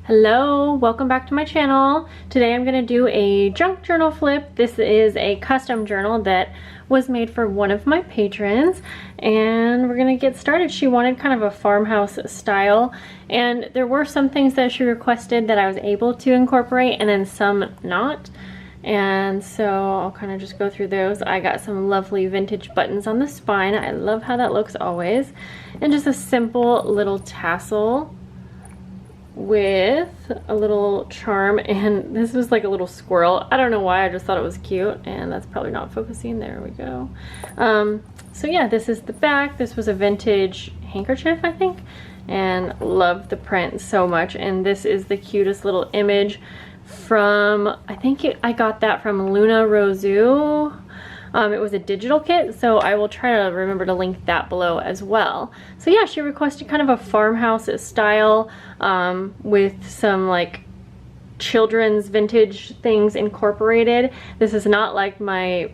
Hello, welcome back to my channel. Today I'm going to do a junk journal flip. This is a custom journal that was made for one of my patrons, and we're going to get started. She wanted kind of a farmhouse style, and there were some things that she requested that I was able to incorporate and then some not. And so I'll kind of just go through those. I got some lovely vintage buttons on the spine. I love how that looks always. And just a simple little tassel with a little charm, and this was like a little squirrel. I don't know why, I just thought it was cute, and that's probably not focusing. There we go. So yeah, this is the back. This was a vintage handkerchief, I think, and love the print so much. And this is the cutest little image from, I think I got that from Luna Rosu. It was a digital kit, so I will try to remember to link that below as well. So yeah, she requested kind of a farmhouse style with some like children's vintage things incorporated. This is not like my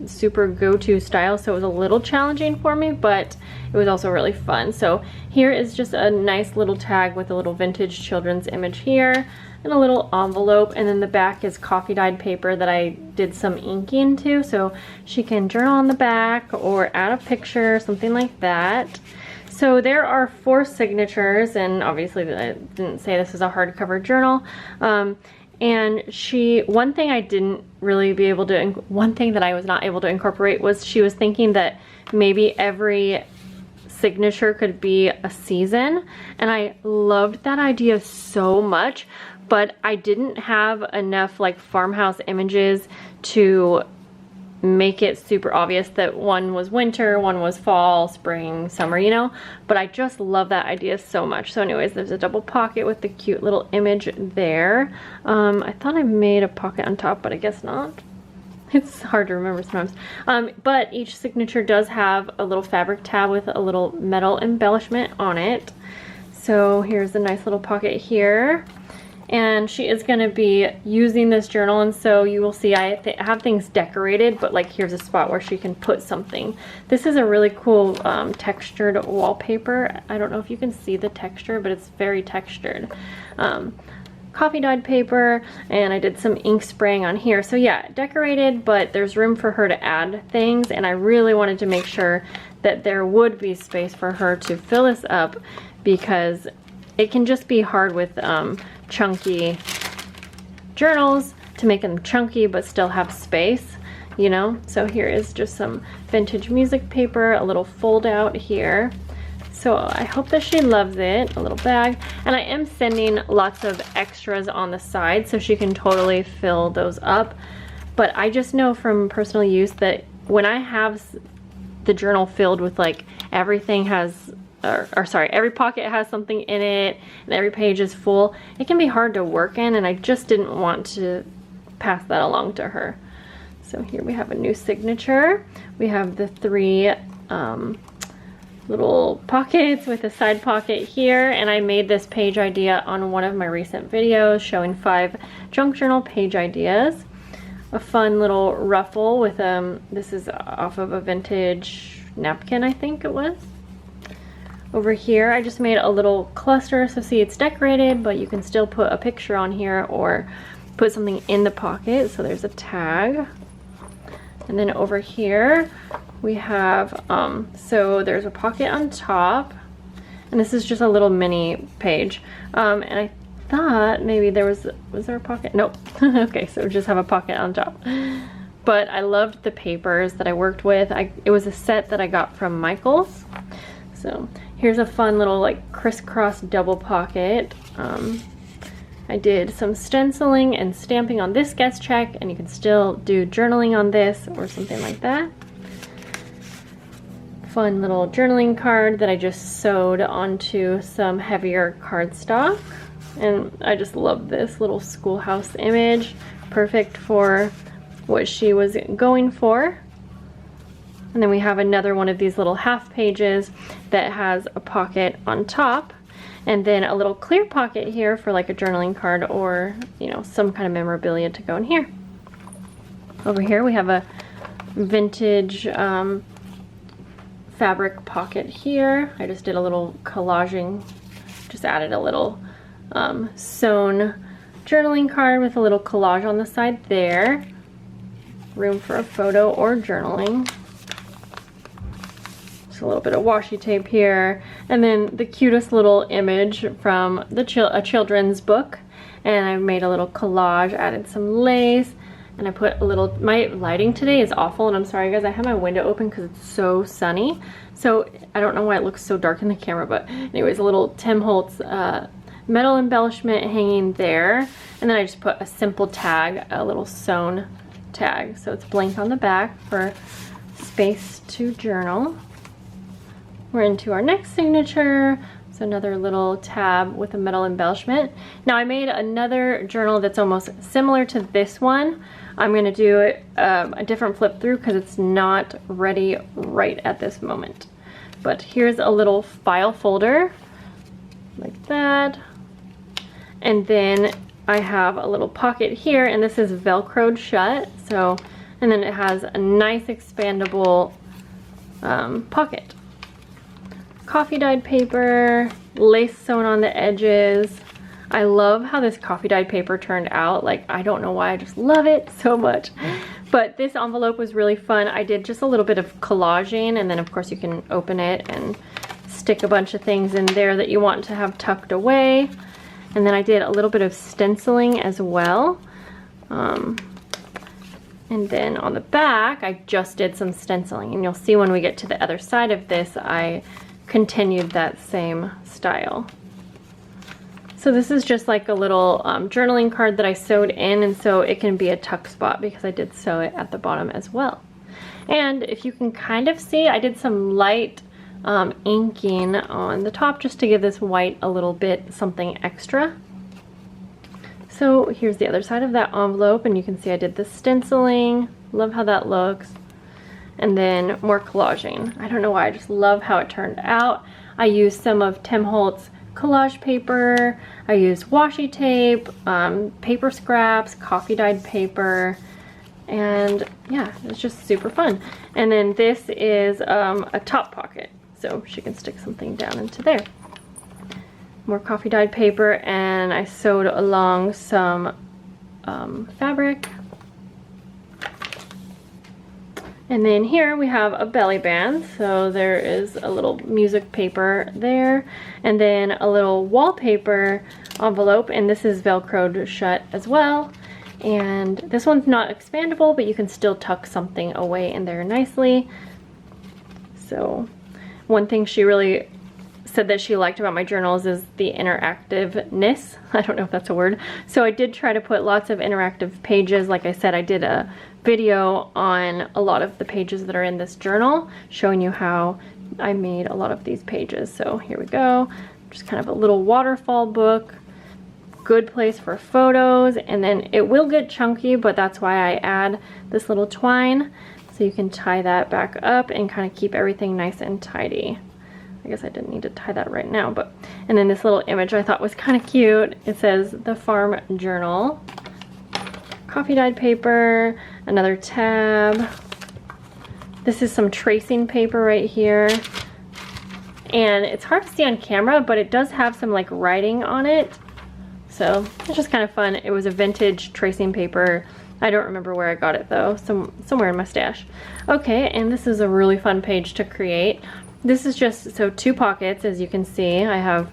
super go-to style, so it was a little challenging for me, but it was also really fun. So here is just a nice little tag with a little vintage children's image here and a little envelope, and then the back is coffee dyed paper that I did some inking to, so she can journal on the back or add a picture, something like that. So there are 4 signatures, and obviously I didn't say this is a hardcover journal. And one thing that I was not able to incorporate was she was thinking that maybe every signature could be a season, and I loved that idea so much, but I didn't have enough like farmhouse images to make it super obvious that one was winter, one was fall, spring, summer, you know. But I just love that idea so much. So anyways, there's a double pocket with the cute little image there. I thought I made a pocket on top, but I guess not. It's hard to remember sometimes. But each signature does have a little fabric tab with a little metal embellishment on it. So here's a nice little pocket here. And she is going to be using this journal, and so you will see I have things decorated, but like here's a spot where she can put something. This is a really cool textured wallpaper. I don't know if you can see the texture, but it's very textured. Coffee dyed paper, and I did some ink spraying on here. So yeah, decorated, but there's room for her to add things, and I really wanted to make sure that there would be space for her to fill this up, because it can just be hard with chunky journals to make them chunky but still have space, you know. So here is just some vintage music paper, a little fold out here. So I hope that she loves it. A little bag, and I am sending lots of extras on the side so she can totally fill those up. But I just know from personal use that when I have the journal filled with like everything has every pocket has something in it and every page is full, it can be hard to work in, and I just didn't want to pass that along to her. So here we have a new signature. We have the 3 little pockets with a side pocket here, and I made this page idea on one of my recent videos showing 5 junk journal page ideas. A fun little ruffle with this is off of a vintage napkin, I think it was. Over here I just made a little cluster, so see, it's decorated, but you can still put a picture on here or put something in the pocket. So there's a tag. And then over here we have, so there's a pocket on top, and this is just a little mini page. And I thought maybe was there a pocket? Nope. Okay, so we just have a pocket on top. But I loved the papers that I worked with. It was a set that I got from Michael's. So here's a fun little like crisscross double pocket. I did some stenciling and stamping on this guest check, and you can still do journaling on this or something like that. Fun little journaling card that I just sewed onto some heavier cardstock. And I just love this little schoolhouse image. Perfect for what she was going for. And then we have another one of these little half pages that has a pocket on top, and then a little clear pocket here for like a journaling card or, you know, some kind of memorabilia to go in here. Over here we have a vintage fabric pocket here. I just did a little collaging, just added a little sewn journaling card with a little collage on the side there. Room for a photo or journaling. Just a little bit of washi tape here. And then the cutest little image from a children's book. And I made a little collage, added some lace, and I put a little, my lighting today is awful, and I'm sorry guys, I have my window open because it's so sunny. So I don't know why it looks so dark in the camera, but anyways, a little Tim Holtz metal embellishment hanging there. And then I just put a simple tag, a little sewn tag. So it's blank on the back for space to journal. We're into our next signature. So another little tab with a metal embellishment. Now I made another journal that's almost similar to this one. I'm gonna do a different flip through because it's not ready right at this moment. But here's a little file folder like that. And then I have a little pocket here, and this is Velcroed shut. So, and then it has a nice expandable pocket. Coffee dyed paper, lace sewn on the edges. I love how this coffee dyed paper turned out. Like, I don't know why, I just love it so much. But this envelope was really fun. I did just a little bit of collaging, and then of course you can open it and stick a bunch of things in there that you want to have tucked away. And then I did a little bit of stenciling as well. And then on the back, I just did some stenciling, and you'll see when we get to the other side of this, I continued that same style. So this is just like a little journaling card that I sewed in, and so it can be a tuck spot because I did sew it at the bottom as well. And if you can kind of see, I did some light inking on the top just to give this white a little bit something extra. So here's the other side of that envelope, and you can see I did the stenciling. Love how that looks. And then more collaging. I don't know why, I just love how it turned out. I used some of Tim Holtz collage paper. I used washi tape, paper scraps, coffee dyed paper, and yeah, it's just super fun. And then this is a top pocket, so she can stick something down into there. More coffee dyed paper, and I sewed along some fabric. And then here we have a belly band, so there is a little music paper there, and then a little wallpaper envelope, and this is Velcroed shut as well. And this one's not expandable, but you can still tuck something away in there nicely. So one thing she really said that she liked about my journals is the interactiveness. I don't know if that's a word. So I did try to put lots of interactive pages. Like I said, I did a video on a lot of the pages that are in this journal, showing you how I made a lot of these pages. So here we go. Just kind of a little waterfall book. Good place for photos, and then it will get chunky, but that's why I add this little twine, so you can tie that back up and kind of keep everything nice and tidy. I guess I didn't need to tie that right now, but, and then this little image I thought was kind of cute. It says the farm journal, coffee dyed paper, another tab. This is some tracing paper right here, and it's hard to see on camera, but it does have some like writing on it. So it's just kind of fun. It was a vintage tracing paper. I don't remember where I got it though, somewhere in my stash. Okay, and this is a really fun page to create. This is just, so 2 pockets, as you can see. I have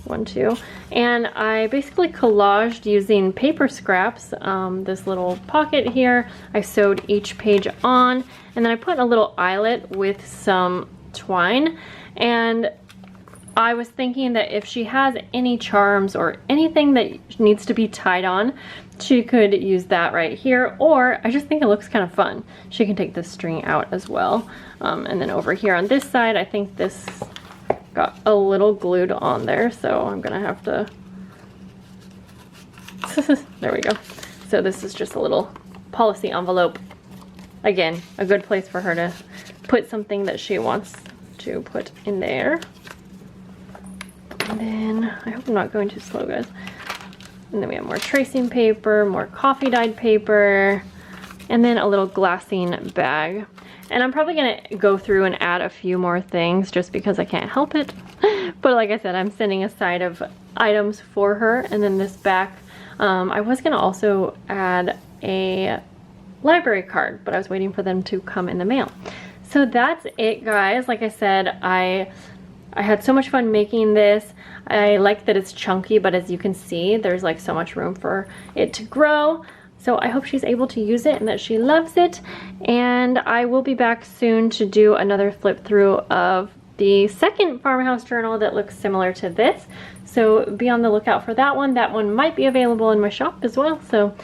1, 2, and I basically collaged using paper scraps. This little pocket here, I sewed each page on, and then I put a little eyelet with some twine. And I was thinking that if she has any charms or anything that needs to be tied on, she could use that right here, or I just think it looks kind of fun. She can take this string out as well. And then over here on this side, I think this got a little glued on there, so I'm gonna have to, there we go. So this is just a little policy envelope. Again, a good place for her to put something that she wants to put in there. And then, I hope I'm not going too slow, guys. And then we have more tracing paper, more coffee dyed paper, and then a little glassine bag. And I'm probably gonna go through and add a few more things just because I can't help it. But like I said, I'm setting aside items for her. And then this back, I was gonna also add a library card, but I was waiting for them to come in the mail. So that's it, guys. Like I said, I had so much fun making this. I like that it's chunky, but as you can see, there's like so much room for it to grow. So I hope she's able to use it and that she loves it. And I will be back soon to do another flip through of the second farmhouse journal that looks similar to this. So be on the lookout for that one. That one might be available in my shop as well. So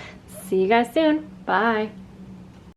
see you guys soon. Bye.